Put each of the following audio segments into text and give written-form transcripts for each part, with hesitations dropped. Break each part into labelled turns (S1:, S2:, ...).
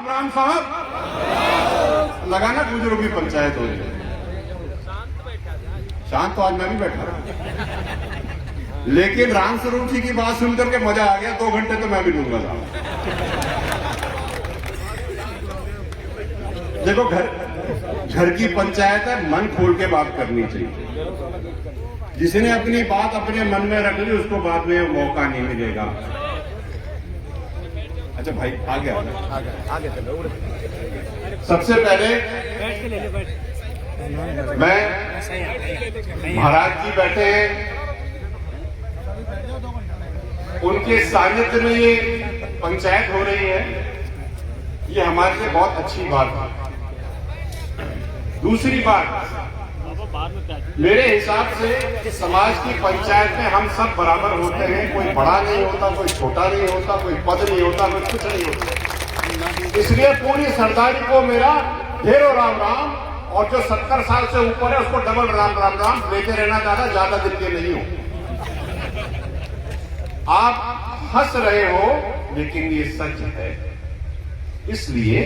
S1: राम साहब लगाना बुजुर्ग की पंचायत हो रही। शांत तो आज मैं भी बैठा रहा, लेकिन राम स्वरूप जी की बात सुनकर के मजा आ गया। 2 घंटे तो मैं भी लूंगा था। देखो, घर की पंचायत है, मन खोल के बात करनी चाहिए। जिसने अपनी बात अपने मन में रख ली उसको बाद में मौका नहीं मिलेगा। अच्छा भाई, आगे चलो। सबसे पहले मैं महाराज जी बैठे हैं, उनके सानिध्य में ये पंचायत हो रही है, ये हमारे लिए बहुत अच्छी बात है। दूसरी बात, मेरे हिसाब से समाज की पंचायत में हम सब बराबर होते हैं। कोई बड़ा नहीं होता, कोई छोटा नहीं होता, कोई पद नहीं होता, कोई कुछ नहीं होता। इसलिए पूरी सरदारी को मेरा ढेरों राम राम, और जो 70 साल से ऊपर है उसको डबल राम राम राम लेते रहना। ज्यादा दिन के नहीं हो। आप हंस रहे हो लेकिन ये सच है। इसलिए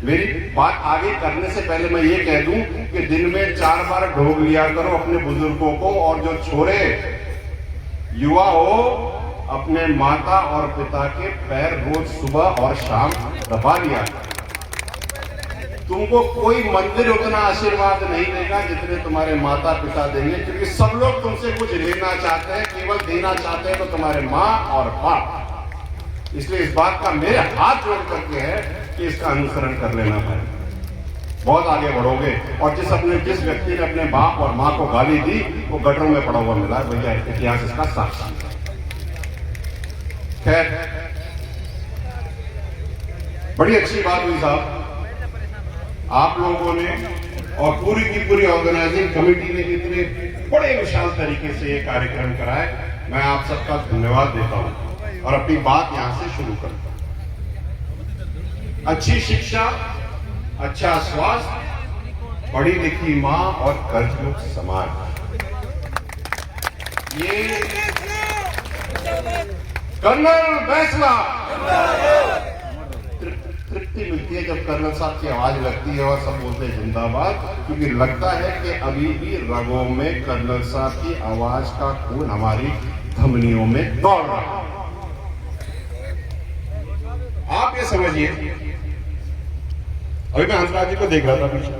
S1: मेरी बात आगे करने से पहले मैं ये कह दूं कि दिन में 4 बार ढोक लिया करो अपने बुजुर्गों को, और जो छोरे युवा हो अपने माता और पिता के पैर रोज सुबह और शाम दबा लिया। तुमको कोई मंदिर उतना आशीर्वाद नहीं देगा जितने तुम्हारे माता पिता देंगे, क्योंकि सब लोग तुमसे कुछ लेना चाहते हैं, केवल देना चाहते हैं तो तुम्हारे माँ और बाप। इसलिए इस बात का मेरे हाथ जोड़ करके है कि इसका अनुसरण कर लेना है। बहुत आगे बढ़ोगे। और जिस व्यक्ति ने अपने बाप और मां को गाली दी वो गटरों में पड़ा हुआ मिला है भैया, इतिहास इसका साक्षी है। खैर, बड़ी अच्छी बात हुई साहब, आप लोगों ने और पूरी की पूरी ऑर्गेनाइजिंग कमेटी ने इतने बड़े विशाल तरीके से ये कार्यक्रम कराए। मैं आप सबका धन्यवाद देता हूं और अपनी बात यहां से शुरू करता हूं। अच्छी शिक्षा, अच्छा स्वास्थ्य, पढ़ी लिखी मां और कर्जमुक्त समाज, ये कर्नल फैसला। तृप्ति मिलती है जब कर्नल साहब की आवाज लगती है और सब बोलते हैं जिंदाबाद, क्योंकि लगता है कि अभी भी रगों में कर्नल साहब की आवाज का खून हमारी धमनियों में दौड़ रहा है। आप ये समझिए, अभी मैं हंसराज जी को देख रहा था पीछे,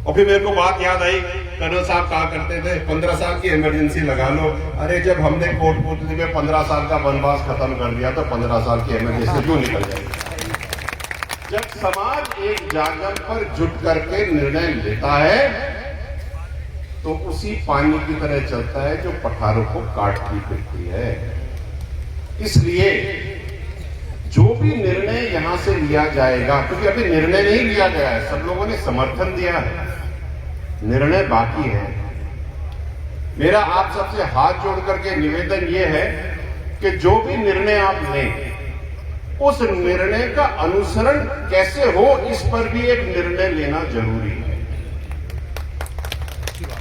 S1: और फिर मेरे को बात याद आई, कर्नल साहब कहा करते थे 15 साल की इमरजेंसी लगा लो। अरे जब हमने कोटपुतली में 15 साल का वनवास खत्म कर दिया तो 15 साल की इमरजेंसी क्यों निकल जाएगी? जब समाज एक जागरण पर जुट करके निर्णय लेता है तो उसी पानी की तरह चलता है जो पठारों को काटती फिरती है। इसलिए जो भी निर्णय यहां से लिया जाएगा, क्योंकि अभी निर्णय नहीं लिया गया है, सब लोगों ने समर्थन दिया है, निर्णय बाकी है। मेरा आप सबसे हाथ जोड़ करके निवेदन यह है कि जो भी निर्णय आप लें उस निर्णय का अनुसरण कैसे हो, इस पर भी एक निर्णय लेना जरूरी है।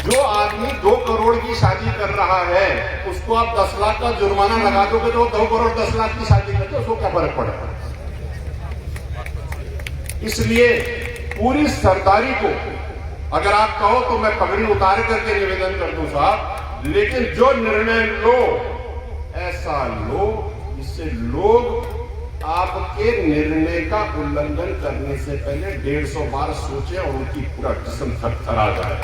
S1: जो आदमी 2 करोड़ की शादी कर रहा है उसको आप 10 लाख का जुर्माना लगा दोगे तो 2 करोड़ 10 लाख की शादी करते उसको क्या फर्क पड़ेगा? इसलिए पूरी सरदारी को अगर आप कहो तो मैं पगड़ी उतार करके निवेदन कर दूं साहब, लेकिन जो निर्णय लो ऐसा लो जिससे लोग आपके निर्णय का उल्लंघन करने से पहले 150 बार सोचे और उनकी पूरा जिस्म थरथरा जाए।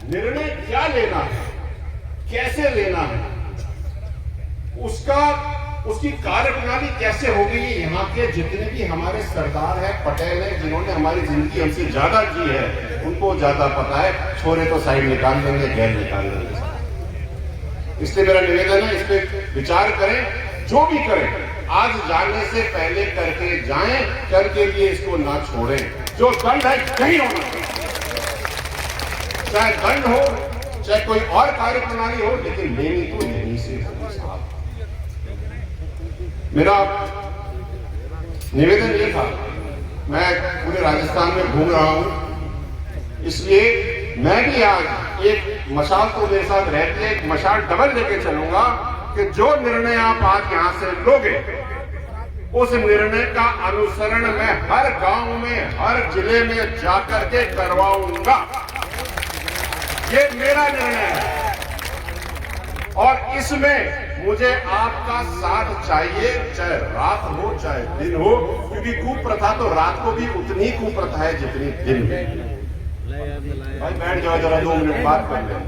S1: निर्णय क्या लेना है, कैसे लेना है, उसकी कार्यप्रणाली कैसे होगी, यहाँ के जितने भी हमारे सरदार हैं, पटेल हैं, जिन्होंने हमारी जिंदगी हमसे ज्यादा जी है, उनको ज्यादा पता है। छोरे तो साइड निकाल देंगे, गैर निकाल देंगे। इसलिए मेरा निवेदन है, इस पे विचार करें। जो भी करें आज जाने से पहले करके जाएं, कल के लिए इसको ना छोड़ें। जो दंड है कहीं होना चाहिए, चाहे दंड हो चाहे कोई और कार्यप्रणाली हो, लेकिन लेनी तो यहीं से होगी साहब। मेरा निवेदन ये था, मैं पूरे राजस्थान में घूम रहा हूं, इसलिए मैं भी आज एक मशाल तो मेरे साथ रहती है, एक मशाल डबल लेके चलूंगा कि जो निर्णय आप आज यहां से लोगे, उस निर्णय का अनुसरण मैं हर गांव में, हर जिले में जाकर के करवाऊंगा। ये मेरा निर्णय है और इसमें मुझे आपका साथ चाहिए, चाहे रात हो चाहे दिन हो, क्योंकि कुप्रथा तो रात को भी उतनी कुप्रथा है जितनी दिन में। भाई बैठ जाओ, जरा 2 मिनट बात कर लें।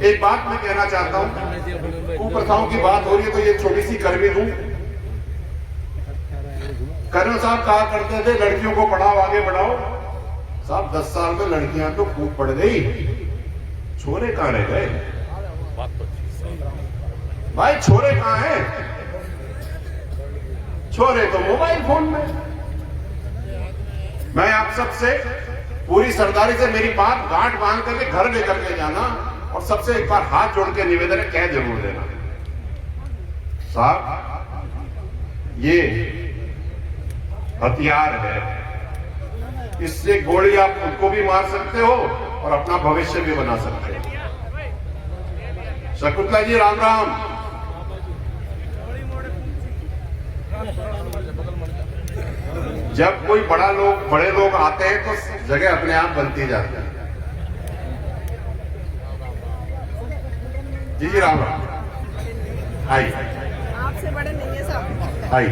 S1: एक बात मैं कहना चाहता हूं, कुप्रथाओं की बात हो रही है तो ये छोटी सी कर भी दूं। कर्नल साहब कहा करते थे लड़कियों को पढ़ाओ, आगे बढ़ाओ। साहब 10 साल में लड़कियां तो खूब पढ़ गई, छोरे कहां रह गए? भाई छोरे कहां हैं? छोरे तो मोबाइल फोन में। मैं आप सबसे पूरी सरदारी से मेरी बात गांठ बांध करके घर लेकर के जाना और सबसे एक बार हाथ जोड़ के निवेदन है, कह जरूर देना, साहब ये हथियार है, इससे गोली आप खुद को भी मार सकते हो और अपना भविष्य भी बना सकते हो। शकुंतला जी राम राम। जब कोई बड़े लोग आते हैं तो जगह अपने आप बनती जाती है। जी जी राम राम। आई
S2: आपसे बड़े नहीं है साहब।
S1: आई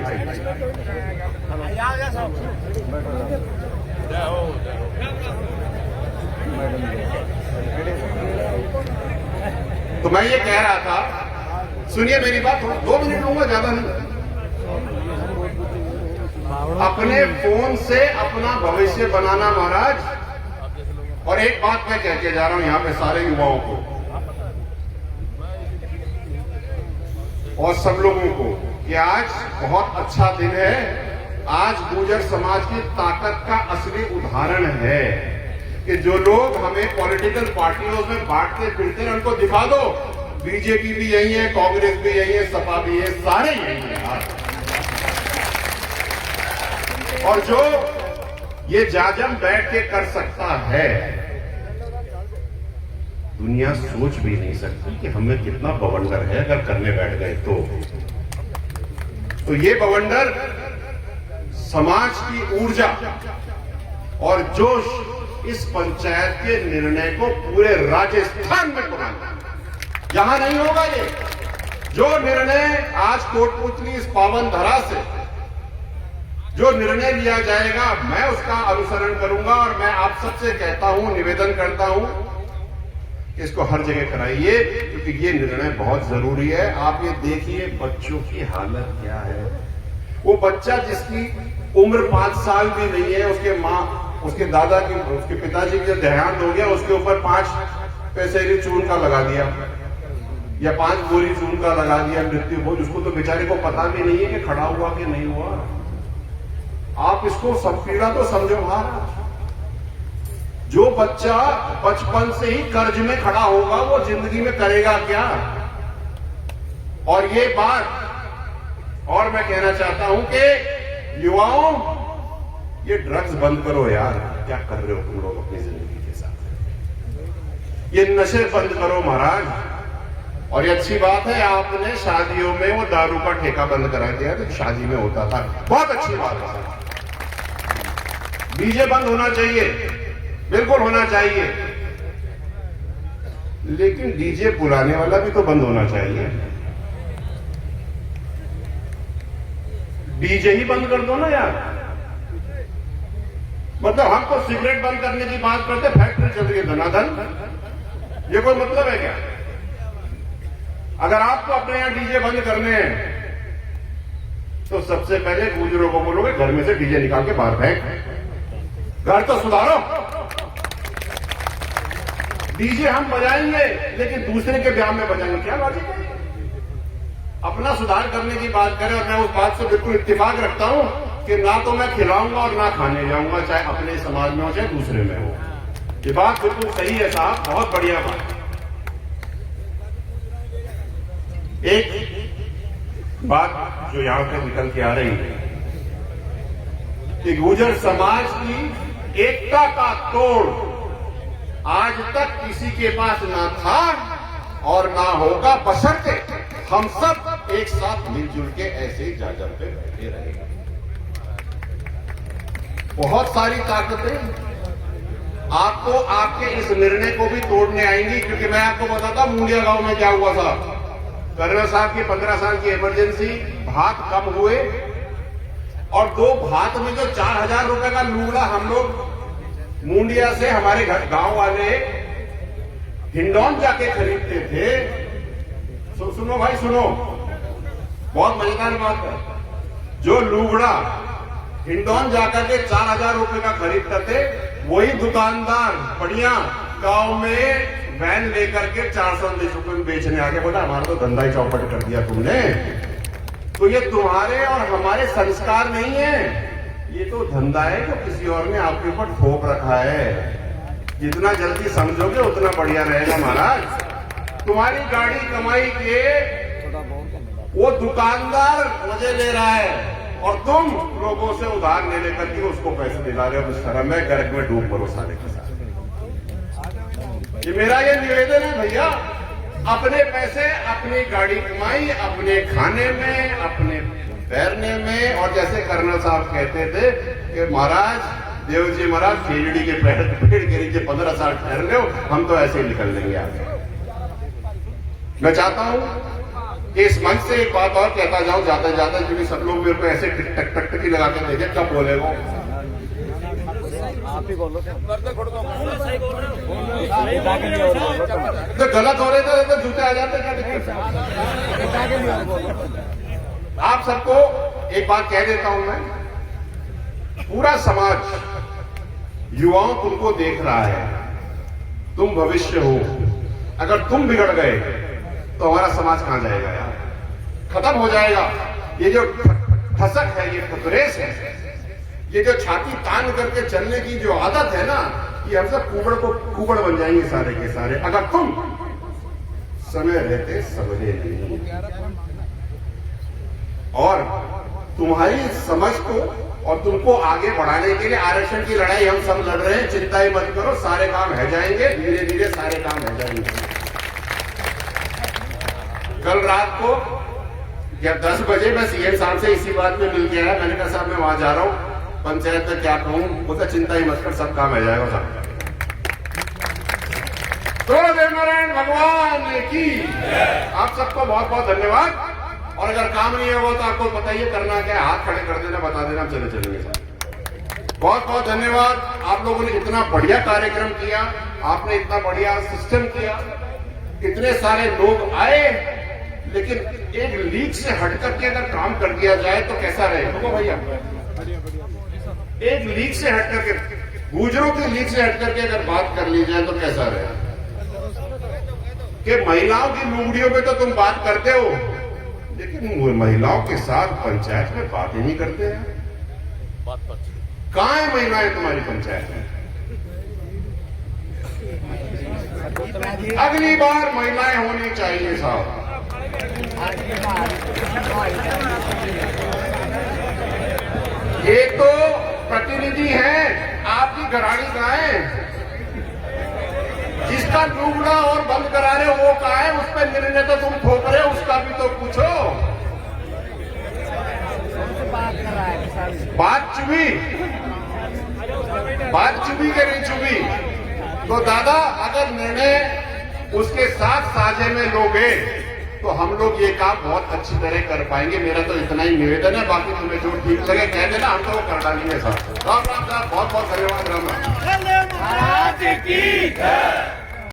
S1: तो मैं ये कह रहा था, सुनिए मेरी बात, 2 मिनट लूंगा, ज्यादा नहीं। अपने फोन से अपना भविष्य बनाना महाराज। और एक बात मैं कह के जा रहा हूं यहां पे सारे युवाओं को और सब लोगों को कि आज बहुत अच्छा दिन है। आज गुर्जर समाज की ताकत का असली उदाहरण है कि जो लोग हमें पॉलिटिकल पार्टियों में बांटते फिरते हैं उनको दिखा दो, बीजेपी भी यही है, कांग्रेस भी यही है, सपा भी है, सारे यही है। और जो ये जाजम बैठ के कर सकता है, दुनिया सोच भी नहीं सकती कि हमें कितना बवंडर है अगर करने बैठ गए तो ये बवंडर समाज की ऊर्जा और जोश इस पंचायत के निर्णय को पूरे राजस्थान में पुराना यहां नहीं होगा। ये जो निर्णय आज कोटपुतली इस पावन धरा से जो निर्णय लिया जाएगा, मैं उसका अनुसरण करूंगा और मैं आप सबसे कहता हूं, निवेदन करता हूं कि इसको हर जगह कराइए, क्योंकि ये निर्णय बहुत जरूरी है। आप ये देखिए बच्चों की हालत क्या है। वो बच्चा जिसकी उम्र 5 साल भी नहीं है, उसके दादा की, उसके पिताजी का देहांत हो गया, उसके ऊपर 5 पैसे चून का लगा दिया या 5 बोरी चून का लगा दिया मृत्यु भोज। उसको तो बेचारे को पता भी नहीं है कि खड़ा हुआ कि नहीं हुआ। आप इसको सब पीड़ा तो समझो महाराज। जो बच्चा बचपन से ही कर्ज में खड़ा होगा वो जिंदगी में करेगा क्या? और ये बात और मैं कहना चाहता हूं कि युवाओं, ये ड्रग्स बंद करो यार। क्या कर रहे हो तुम लोग अपनी जिंदगी के साथ? ये नशे बंद करो महाराज। और ये अच्छी बात है आपने शादियों में वो दारू का ठेका बंद करा दिया तो शादी में होता था, बहुत अच्छी बात है। डीजे बंद होना चाहिए, बिल्कुल होना चाहिए, लेकिन डीजे बुलाने वाला भी तो बंद होना चाहिए। डीजे ही बंद कर दो ना यार। मतलब हम तो सिगरेट बंद करने की बात करते, फैक्ट्री चल रही है धनाधन, ये कोई मतलब है क्या? अगर आपको अपने यहां डीजे बंद करने हैं तो सबसे पहले गुजरों को बोलोगे घर में से डीजे निकाल के बाहर फेंक, घर तो सुधारो। डीजे हम बजाएंगे लेकिन दूसरे के ब्याह में बजाएंगे, क्या लॉजिक है? अपना सुधार करने की बात करें। और मैं उस बात से बिल्कुल इत्तेफाक रखता हूं कि ना तो मैं खिलाऊंगा और ना खाने जाऊंगा, चाहे अपने समाज में हो चाहे दूसरे में हो। ये बात बिल्कुल सही है साहब, बहुत बढ़िया बात। एक बात जो यहां से निकल के आ रही है कि गुर्जर समाज की एकता का तोड़ आज तक किसी के पास ना था और ना होगा, बशर्ते हम सब एक साथ मिलजुल के ऐसे ही जाजर पे बैठे रहेंगे। बहुत सारी ताकतें आपको आपके इस निर्णय को भी तोड़ने आएंगी, क्योंकि मैं आपको बताता मुंडिया गांव में क्या हुआ था। कर्नल साहब की 15 साल की इमरजेंसी, भात कम हुए और 2 भात में जो 4000 रुपए का लूगड़ा हम लोग मुंडिया से हमारे गांव वाले हिंडौन जाके खरीदते थे। सुनो भाई सुनो, बहुत मजेदार बात है। जो लूगड़ा हिंडौन जाकर के 4000 रुपए का खरीदते थे, वही दुकानदार बढ़िया गांव में वैन लेकर के 420 रुपए में बेचने आ गए। बोला हमारा तो धंधा ही चौपट कर दिया तुमने। तो ये तुम्हारे और हमारे संस्कार नहीं है, ये तो धंधा है जो किसी और ने आपके ऊपर ठोक रखा है। जितना जल्दी समझोगे उतना बढ़िया रहेगा महाराज। तुम्हारी गाड़ी कमाई के वो दुकानदार मजे ले रहा है और तुम लोगों से उधार ले लेकर के उसको पैसे दिला रहे हो। इस शर्म है, गर्क में डूब पड़ो सारे के साथ। ये मेरा ये निवेदन है भैया, अपने पैसे अपनी गाड़ी कमाई, अपने खाने में, अपने तैरने में। और जैसे कर्नल साहब कहते थे कि महाराज देव जी महाराज खेजड़ी के पेड़ के नीचे 15 साल ठहर रहे हो, हम तो ऐसे ही निकल लेंगे आगे। मैं चाहता हूं कि इस मंच से एक बात और कहता जाऊं जाते जाते, क्योंकि सब लोग मेरे को ऐसे टिक टक टक टक लगा के देखे कब बोले वो।
S3: आप ही बोलो
S1: तो गलत हो रहे थे तो जूते आ जाते, क्या दिक्कत है? आप सबको एक बात कह देता हूं मैं, पूरा समाज युवाओं तुमको देख रहा है, तुम भविष्य हो। अगर तुम बिगड़ गए तो हमारा समाज कहां जाएगा यार, खत्म हो जाएगा। ये जो ठसक है, ये फुकरेस है, ये जो छाती तान करके चलने की जो आदत है ना, ये हम सब कुबड़ बन जाएंगे सारे के सारे, अगर तुम समय रहते समझे नहीं। और तुम्हारी समझ को और तुमको आगे बढ़ाने के लिए आरक्षण की लड़ाई हम सब लड़ रहे हैं। चिंता ही मत करो, सारे काम हो जाएंगे, धीरे धीरे सारे काम हो जाएंगे। कल रात को जब 10 बजे मैं सीएम साहब से इसी बात में मिल के आया, मैंने कहा साहब मैं वहां जा रहा हूं, पंचायत में क्या कहूं, बोला चिंता ही मत कर, सब काम हो जाएगा साहब। तो देवनारायण भगवान की आप सबको बहुत बहुत धन्यवाद। और अगर काम नहीं होगा तो आपको बताइए करना क्या है, हाथ खड़े कर देना, बता देना, हम चले चलेंगे। बहुत बहुत धन्यवाद। आप लोगों ने इतना बढ़िया कार्यक्रम किया, आपने इतना बढ़िया सिस्टम किया, इतने सारे लोग आए, लेकिन एक लीक से हट करके अगर काम कर दिया जाए तो कैसा रहेगा भैया? एक लीक से हट करके, गुजरों की लीक से हट करके अगर बात कर ली जाए तो कैसा रहेगा? कि महिलाओं की लुगड़ियों में तो तुम बात करते हो, लेकिन महिलाओं के साथ पंचायत में बात ही नहीं करते हैं। कहां है महिलाएं तुम्हारी पंचायत में? अगली बार महिलाएं होनी चाहिए साहब। ये तो प्रतिनिधि है, आपकी घरानी कहां है? जिसका लूगड़ा और बंद करा रहे हो वो कहां है? उस पर निर्णय तो तुम ठोक रहे हो, उसका भी तो पूछो। बात चुभी के नहीं चुभी तो दादा, अगर निर्णय उसके साथ साझे में लोगे तो हम लोग ये काम बहुत अच्छी तरह कर पाएंगे। मेरा तो इतना ही निवेदन है, बाकी तुम्हें जो ठीक लगे कह देना, हम तो वो कर डालेंगे साहब। राम राम साहब, बहुत बहुत धन्यवाद। राम राम।